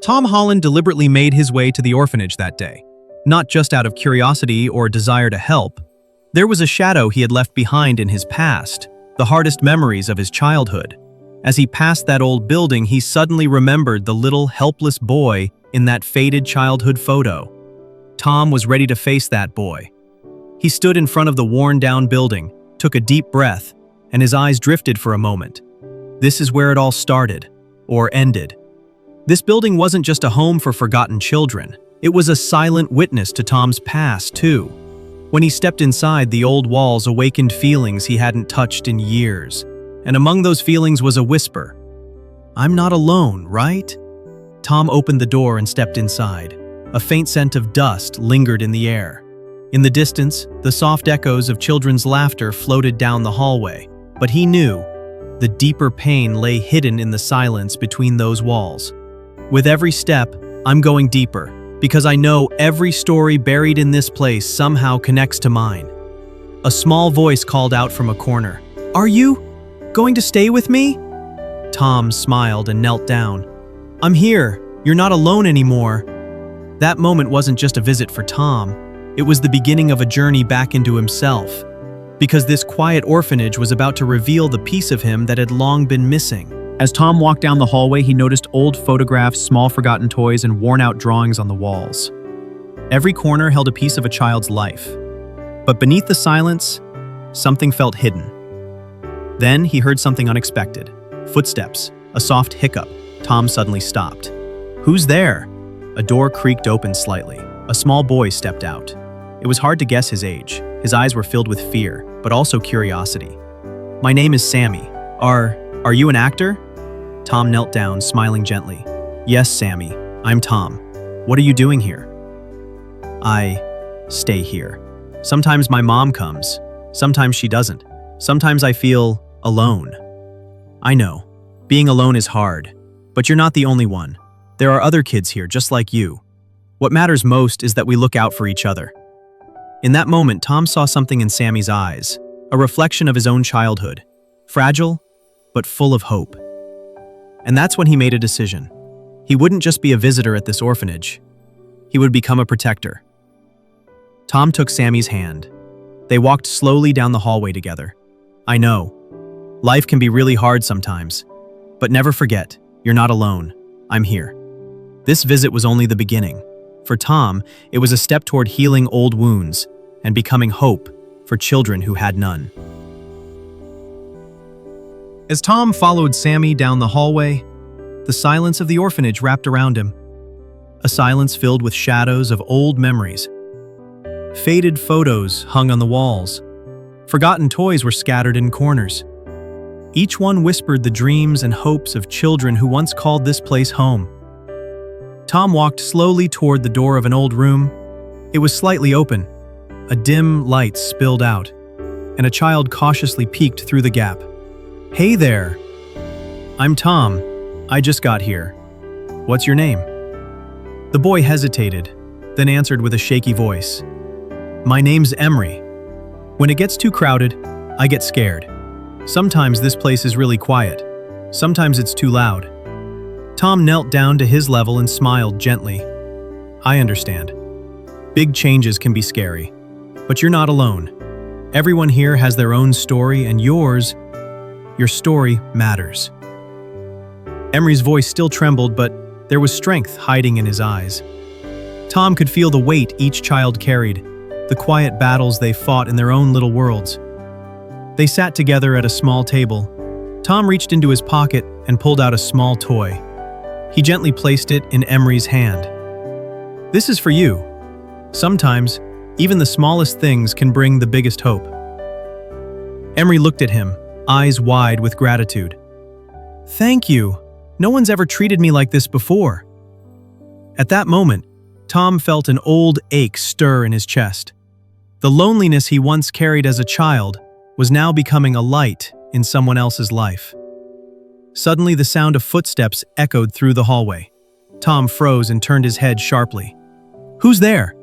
Tom Holland deliberately made his way to the orphanage that day, not just out of curiosity or desire to help. There was a shadow he had left behind in his past, the hardest memories of his childhood. As he passed that old building, he suddenly remembered the little helpless boy in that faded childhood photo. Tom was ready to face that boy. He stood in front of the worn-down building, took a deep breath, and his eyes drifted for a moment. This is where it all started, or ended. This building wasn't just a home for forgotten children. It was a silent witness to Tom's past, too. When he stepped inside, the old walls awakened feelings he hadn't touched in years. And among those feelings was a whisper. "I'm not alone, right?" Tom opened the door and stepped inside. A faint scent of dust lingered in the air. In the distance, the soft echoes of children's laughter floated down the hallway. But he knew the deeper pain lay hidden in the silence between those walls. With every step, I'm going deeper, because I know every story buried in this place somehow connects to mine. A small voice called out from a corner. "Are you going to stay with me?" Tom smiled and knelt down. "I'm here. You're not alone anymore." That moment wasn't just a visit for Tom. It was the beginning of a journey back into himself. Because this quiet orphanage was about to reveal the piece of him that had long been missing. As Tom walked down the hallway, he noticed old photographs, small forgotten toys, and worn-out drawings on the walls. Every corner held a piece of a child's life. But beneath the silence, something felt hidden. Then he heard something unexpected. Footsteps, a soft hiccup. Tom suddenly stopped. "Who's there?" A door creaked open slightly. A small boy stepped out. It was hard to guess his age. His eyes were filled with fear, but also curiosity. "My name is Sammy. Are you an actor?" Tom knelt down, smiling gently. "Yes, Sammy, I'm Tom. What are you doing here?" "I stay here. Sometimes my mom comes. Sometimes she doesn't. Sometimes I feel alone." "I know. Being alone is hard. But you're not the only one. There are other kids here just like you. What matters most is that we look out for each other." In that moment, Tom saw something in Sammy's eyes, a reflection of his own childhood. Fragile, but full of hope. And that's when he made a decision. He wouldn't just be a visitor at this orphanage. He would become a protector. Tom took Sammy's hand. They walked slowly down the hallway together. "I know. Life can be really hard sometimes. But never forget, you're not alone. I'm here." This visit was only the beginning. For Tom, it was a step toward healing old wounds and becoming hope for children who had none. As Tom followed Sammy down the hallway, the silence of the orphanage wrapped around him. A silence filled with shadows of old memories. Faded photos hung on the walls. Forgotten toys were scattered in corners. Each one whispered the dreams and hopes of children who once called this place home. Tom walked slowly toward the door of an old room. It was slightly open. A dim light spilled out, and a child cautiously peeked through the gap. "Hey there. I'm Tom. I just got here. What's your name?" The boy hesitated, then answered with a shaky voice. "My name's Emery. When it gets too crowded, I get scared. Sometimes this place is really quiet. Sometimes it's too loud." Tom knelt down to his level and smiled gently. "I understand. Big changes can be scary, but you're not alone. Everyone here has their own story, and your story matters." Emery's voice still trembled, but there was strength hiding in his eyes. Tom could feel the weight each child carried, the quiet battles they fought in their own little worlds. They sat together at a small table. Tom reached into his pocket and pulled out a small toy. He gently placed it in Emery's hand. "This is for you. Sometimes, even the smallest things can bring the biggest hope." Emery looked at him, eyes wide with gratitude. "Thank you. No one's ever treated me like this before." At that moment, Tom felt an old ache stir in his chest. The loneliness he once carried as a child was now becoming a light in someone else's life. Suddenly, the sound of footsteps echoed through the hallway. Tom froze and turned his head sharply. "Who's there?"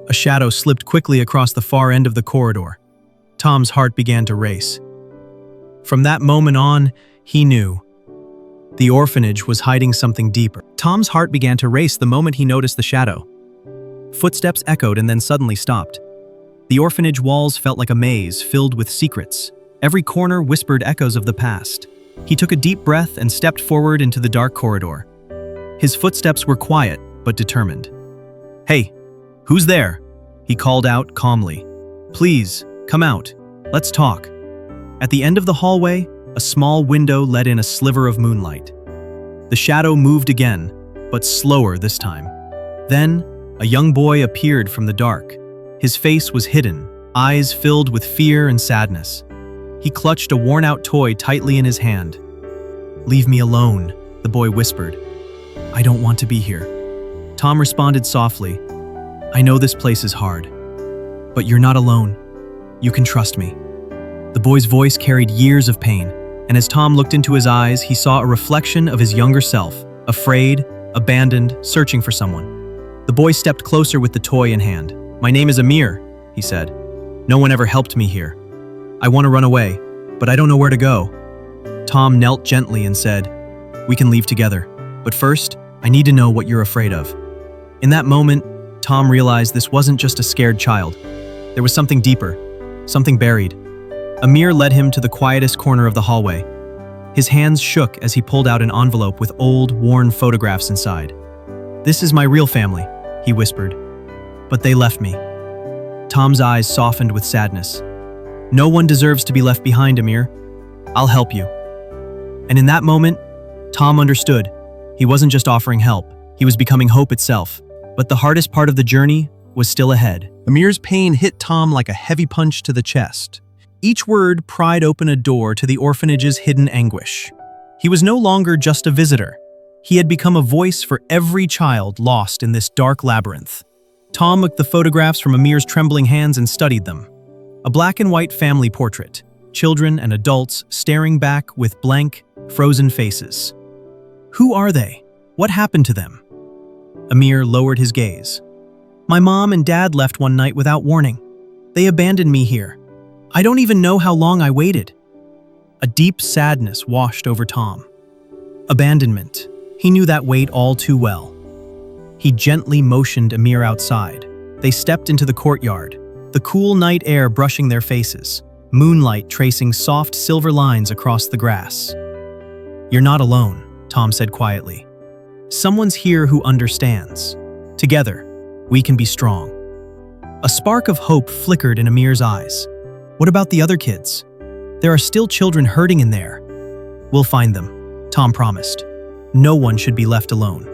A shadow slipped quickly across the far end of the corridor. Tom's heart began to race. From that moment on, he knew The orphanage was hiding something deeper. Tom's heart began to race the moment he noticed the shadow. Footsteps echoed and then suddenly stopped. The orphanage walls felt like a maze filled with secrets. Every corner whispered echoes of the past. He took a deep breath and stepped forward into the dark corridor. His footsteps were quiet, but determined. "Hey, who's there?" he called out calmly. "Please, come out. Let's talk." At the end of the hallway, a small window let in a sliver of moonlight. The shadow moved again, but slower this time. Then, a young boy appeared from the dark. His face was hidden, eyes filled with fear and sadness. He clutched a worn-out toy tightly in his hand. "Leave me alone," the boy whispered. "I don't want to be here." Tom responded softly, "I know this place is hard, but you're not alone. You can trust me." The boy's voice carried years of pain, and as Tom looked into his eyes, he saw a reflection of his younger self, afraid, abandoned, searching for someone. The boy stepped closer with the toy in hand. "My name is Amir," he said. "No one ever helped me here. I want to run away, but I don't know where to go." Tom knelt gently and said, "We can leave together, but first, I need to know what you're afraid of." In that moment, Tom realized this wasn't just a scared child. There was something deeper, something buried. Amir led him to the quietest corner of the hallway. His hands shook as he pulled out an envelope with old, worn photographs inside. "This is my real family," he whispered. "But they left me." Tom's eyes softened with sadness. "No one deserves to be left behind, Amir. I'll help you." And in that moment, Tom understood. He wasn't just offering help, he was becoming hope itself. But the hardest part of the journey was still ahead. Amir's pain hit Tom like a heavy punch to the chest. Each word pried open a door to the orphanage's hidden anguish. He was no longer just a visitor. He had become a voice for every child lost in this dark labyrinth. Tom looked the photographs from Amir's trembling hands and studied them. A black and white family portrait, children and adults staring back with blank, frozen faces. Who are they? What happened to them? Amir lowered his gaze. "My mom and dad left one night without warning. They abandoned me here. I don't even know how long I waited." A deep sadness washed over Tom. Abandonment. He knew that weight all too well. He gently motioned Amir outside. They stepped into the courtyard, the cool night air brushing their faces, moonlight tracing soft silver lines across the grass. "You're not alone," Tom said quietly. "Someone's here who understands. Together, we can be strong." A spark of hope flickered in Amir's eyes. "What about the other kids? There are still children hurting in there." "We'll find them," Tom promised. No one should be left alone.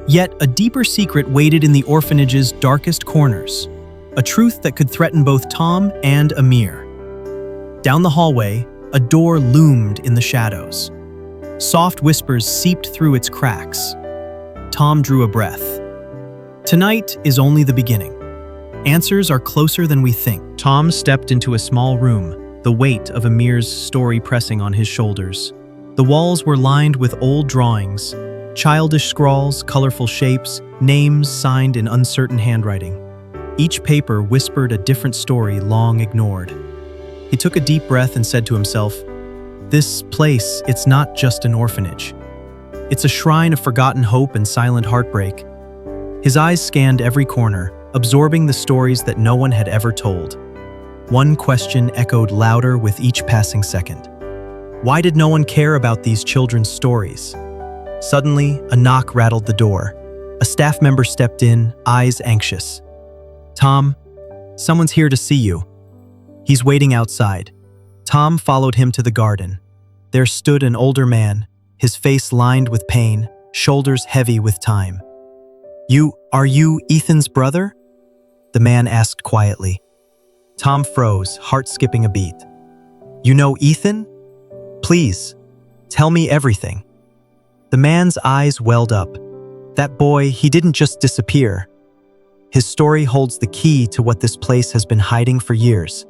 Yet a deeper secret waited in the orphanage's darkest corners, a truth that could threaten both Tom and Amir. Down the hallway, a door loomed in the shadows. Soft whispers seeped through its cracks. Tom drew a breath. Tonight is only the beginning. Answers are closer than we think. Tom stepped into a small room, the weight of Amir's story pressing on his shoulders. The walls were lined with old drawings, childish scrawls, colorful shapes, names signed in uncertain handwriting. Each paper whispered a different story long ignored. He took a deep breath and said to himself, "This place, it's not just an orphanage. It's a shrine of forgotten hope and silent heartbreak." His eyes scanned every corner, absorbing the stories that no one had ever told. One question echoed louder with each passing second. Why did no one care about these children's stories? Suddenly, a knock rattled the door. A staff member stepped in, eyes anxious. "Tom, someone's here to see you." "He's waiting outside." Tom followed him to the garden. There stood an older man, his face lined with pain, shoulders heavy with time. Are you Ethan's brother?" the man asked quietly. Tom froze, heart skipping a beat. "You know Ethan? Please, tell me everything." The man's eyes welled up. That boy, he didn't just disappear. His story holds the key to what this place has been hiding for years.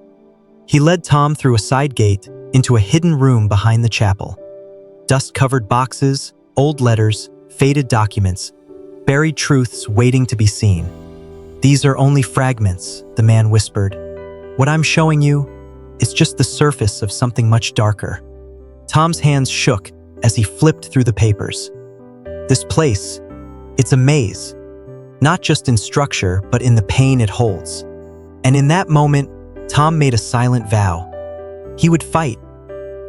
He led Tom through a side gate into a hidden room behind the chapel. Dust-covered boxes, old letters, faded documents, buried truths waiting to be seen. "These are only fragments," the man whispered. "What I'm showing you is just the surface of something much darker." Tom's hands shook as he flipped through the papers. This place, it's a maze, not just in structure, but in the pain it holds. And in that moment, Tom made a silent vow. He would fight,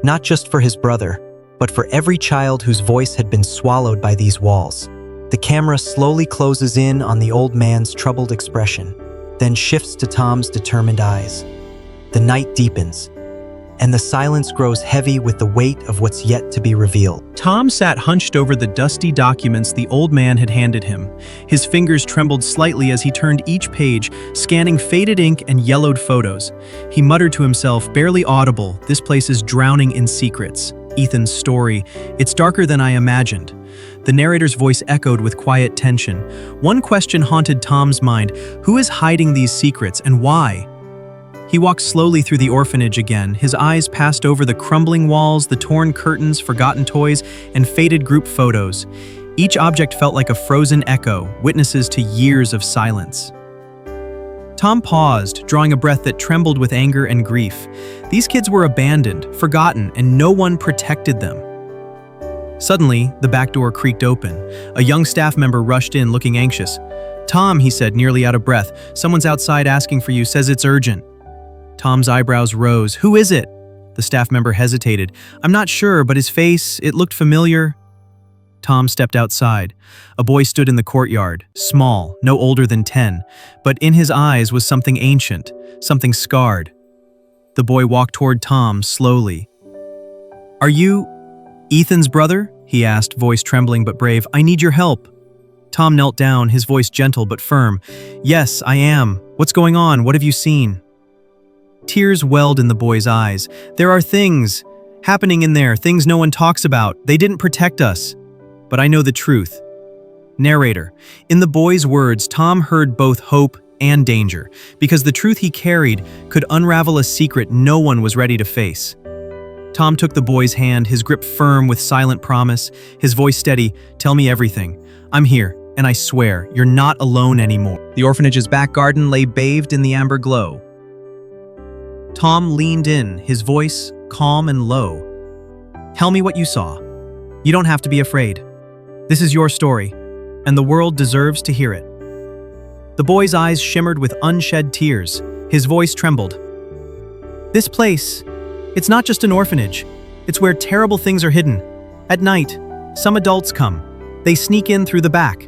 not just for his brother, but for every child whose voice had been swallowed by these walls. The camera slowly closes in on the old man's troubled expression, then shifts to Tom's determined eyes. The night deepens, and the silence grows heavy with the weight of what's yet to be revealed. Tom sat hunched over the dusty documents the old man had handed him. His fingers trembled slightly as he turned each page, scanning faded ink and yellowed photos. He muttered to himself, barely audible, "This place is drowning in secrets. Ethan's story. It's darker than I imagined." The narrator's voice echoed with quiet tension. One question haunted Tom's mind: who is hiding these secrets and why? He walked slowly through the orphanage again. His eyes passed over the crumbling walls, the torn curtains, forgotten toys, and faded group photos. Each object felt like a frozen echo, witnesses to years of silence. Tom paused, drawing a breath that trembled with anger and grief. These kids were abandoned, forgotten, and no one protected them. Suddenly, the back door creaked open. A young staff member rushed in, looking anxious. "Tom," he said, nearly out of breath, "someone's outside asking for you, says it's urgent." Tom's eyebrows rose. "Who is it?" The staff member hesitated. "I'm not sure, but his face, it looked familiar." Tom stepped outside. A boy stood in the courtyard, small, no older than 10, but in his eyes was something ancient, something scarred. The boy walked toward Tom slowly. "Are you Ethan's brother?" he asked, voice trembling but brave. "I need your help." Tom knelt down, his voice gentle but firm. "Yes, I am. What's going on? What have you seen?" Tears welled in the boy's eyes. "There are things happening in there, things no one talks about. They didn't protect us. But I know the truth." Narrator. In the boy's words, Tom heard both hope and danger, because the truth he carried could unravel a secret no one was ready to face. Tom took the boy's hand, his grip firm with silent promise, his voice steady. "Tell me everything. I'm here, and I swear, you're not alone anymore." The orphanage's back garden lay bathed in the amber glow. Tom leaned in, his voice calm and low. "Tell me what you saw. You don't have to be afraid. This is your story, and the world deserves to hear it." The boy's eyes shimmered with unshed tears. His voice trembled. "This place, it's not just an orphanage. It's where terrible things are hidden. At night, some adults come. They sneak in through the back.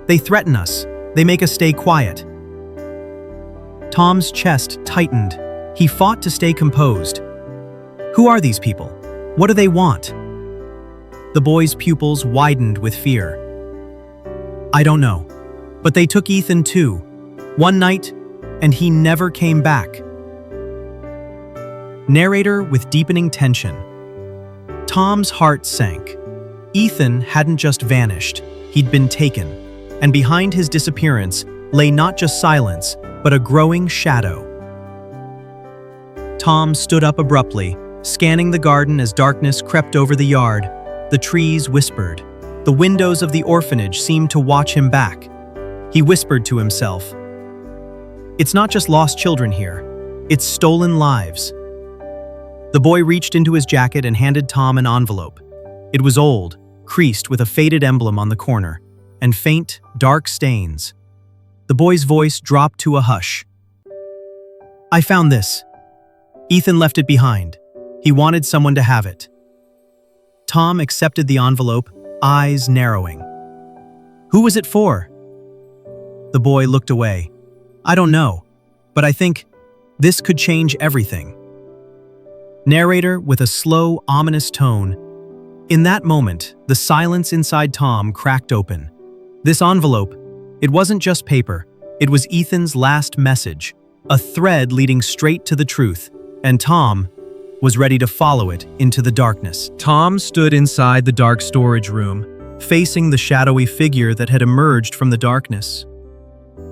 They threaten us. They make us stay quiet." Tom's chest tightened. He fought to stay composed. "Who are these people? What do they want?" The boy's pupils widened with fear. "I don't know, but they took Ethan too. One night, and he never came back." Narrator with deepening tension. Tom's heart sank. Ethan hadn't just vanished, he'd been taken. And behind his disappearance lay not just silence, but a growing shadow. Tom stood up abruptly, scanning the garden as darkness crept over the yard. The trees whispered. The windows of the orphanage seemed to watch him back. He whispered to himself, "It's not just lost children here, it's stolen lives." The boy reached into his jacket and handed Tom an envelope. It was old, creased with a faded emblem on the corner, and faint, dark stains. The boy's voice dropped to a hush. "I found this. Ethan left it behind. He wanted someone to have it." Tom accepted the envelope, eyes narrowing. "Who was it for?" The boy looked away. "I don't know, but I think this could change everything." Narrator with a slow, ominous tone. In that moment, the silence inside Tom cracked open. This envelope, it wasn't just paper. It was Ethan's last message, a thread leading straight to the truth, and Tom was ready to follow it into the darkness. Tom stood inside the dark storage room, facing the shadowy figure that had emerged from the darkness.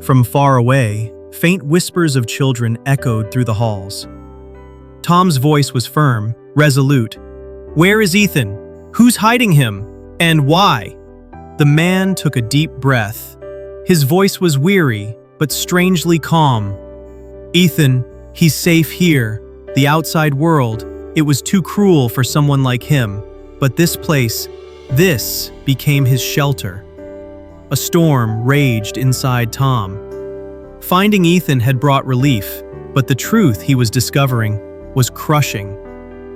From far away, faint whispers of children echoed through the halls. Tom's voice was firm, resolute. "Where is Ethan? Who's hiding him? And why?" The man took a deep breath. His voice was weary, but strangely calm. "Ethan, he's safe here. The outside world, it was too cruel for someone like him. But this became his shelter. A storm raged inside Tom. Finding Ethan had brought relief, but the truth he was discovering was crushing.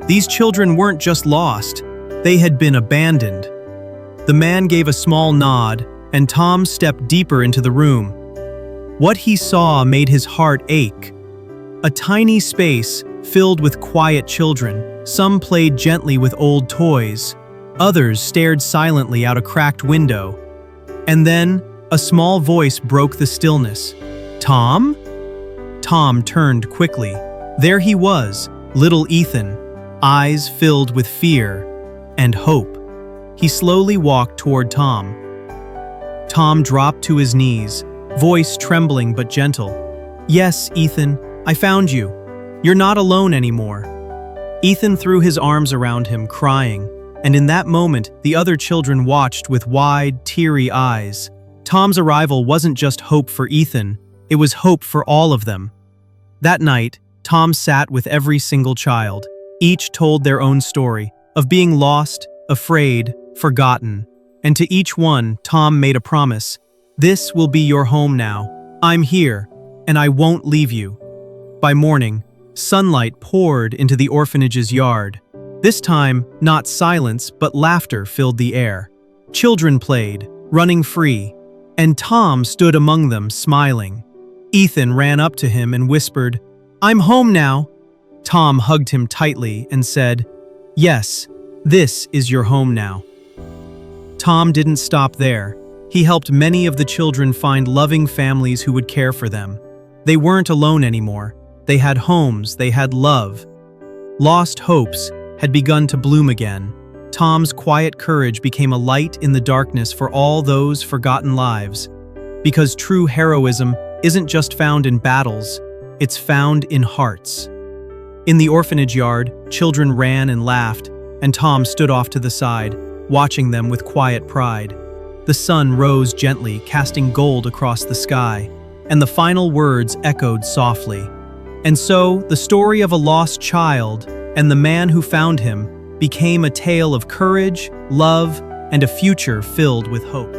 These children weren't just lost, they had been abandoned. The man gave a small nod, and Tom stepped deeper into the room. What he saw made his heart ache. A tiny space filled with quiet children. Some played gently with old toys. Others stared silently out a cracked window. And then, a small voice broke the stillness. "Tom?" Tom turned quickly. There he was, little Ethan, eyes filled with fear and hope. He slowly walked toward Tom. Tom dropped to his knees, voice trembling but gentle. "Yes, Ethan, I found you. You're not alone anymore." Ethan threw his arms around him, crying, and in that moment, the other children watched with wide, teary eyes. Tom's arrival wasn't just hope for Ethan, it was hope for all of them. That night, Tom sat with every single child. Each told their own story, of being lost, afraid, forgotten. And to each one, Tom made a promise. "This will be your home now. I'm here, and I won't leave you." By morning, sunlight poured into the orphanage's yard. This time, not silence, but laughter filled the air. Children played, running free, and Tom stood among them, smiling. Ethan ran up to him and whispered, "I'm home now." Tom hugged him tightly and said, "Yes, this is your home now." Tom didn't stop there. He helped many of the children find loving families who would care for them. They weren't alone anymore. They had homes, they had love. Lost hopes had begun to bloom again. Tom's quiet courage became a light in the darkness for all those forgotten lives. Because true heroism isn't just found in battles, it's found in hearts. In the orphanage yard, children ran and laughed, and Tom stood off to the side, watching them with quiet pride. The sun rose gently, casting gold across the sky, and the final words echoed softly. And so, the story of a lost child and the man who found him became a tale of courage, love, and a future filled with hope.